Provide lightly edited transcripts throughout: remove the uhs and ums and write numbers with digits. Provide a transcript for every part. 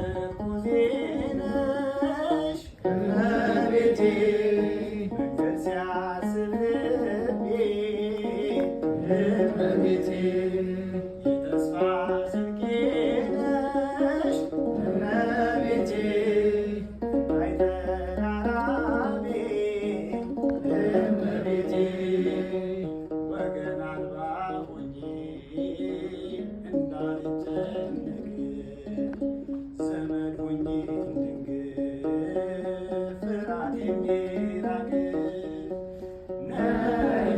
ምርኩዜ ነሽ እመቤቴ መንገድ ሲያስብ ልቤ እመቤቴ የተስፋ ስንቄ ነሽ እመቤቴ አይተራራቤ እመቤቴ ወገን አልባ ሆኜ እንዳልጨነቅ ዘመድ ሆኜ እንድንግል ፍርሃት የሚራቅ ነይ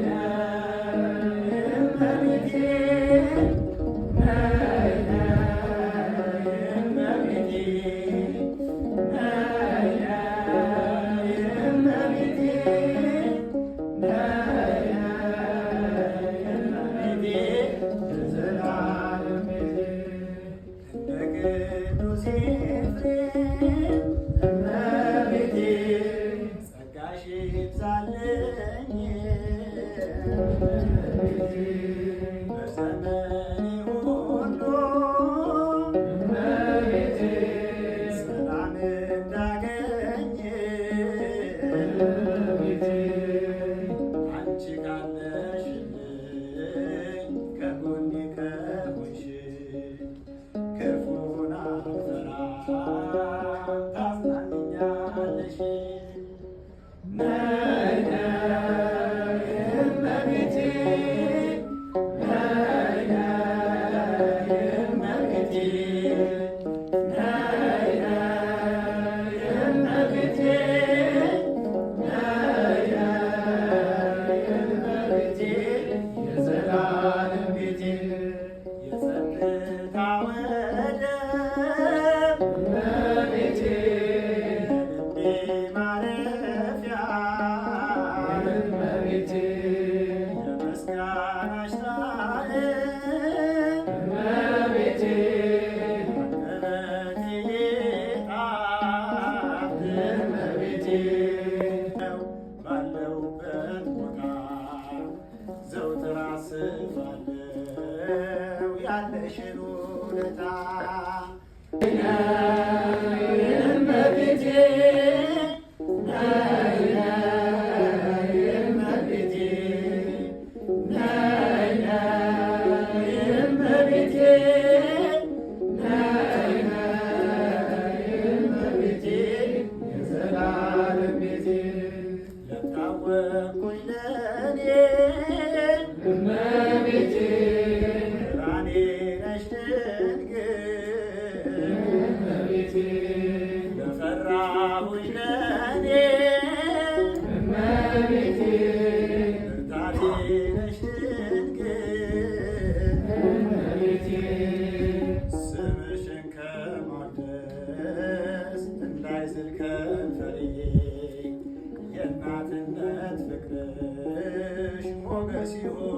እመቤቴ ነይ እመቤቴ ነይ እመቤቴ ነይ እመቤቴ የዘላለም ቤቴ እንደ ቅዱስ ኤፍሬም እመቤቴ ጸጋሽ ይብዛልኝ እመቤቴ በዘመኔ ሁሉ እመቤቴ ሰላም እንዳገኝ እመቤቴ አንቺ ካለሽልኝ ከጎኔ ከሆንሽ ክፉን አልፈራም ታጽናኛለሽ ነይ እመቤቴ ነይ እመቤቴ ነይ እመቤቴ ነይ እመቤቴ የዘላለም ቤቴ የጸጥታ ወደብ እመቤቴ ልቤ ማረፊያ እመቤቴ የምስጋናሽ ጣዕም እመቤቴ አንደበቴ ጣዕም እመቤቴ ባለሁበት ቦታ ዘውትር አስባለሁ ያለሽን ውለታ እመቤቴ ነይ እመቤቴ ነይ እመቤቴ ነይ እመቤቴ የዘላለም ቤቴ ለታወቅኩኝ ለእኔ እመቤቴ ብርሃኔ ነሽ ድንግል እመቤቴ ለፈራሁኝ ለእኔ እመቤቴ ብርታቴ ነሽ ድንግል እመቤቴ ስምሽን ከማወደስ እንዳይዝል ከንፈሬ የእናትነት ፍቅርሽ ሞገስ ይሆን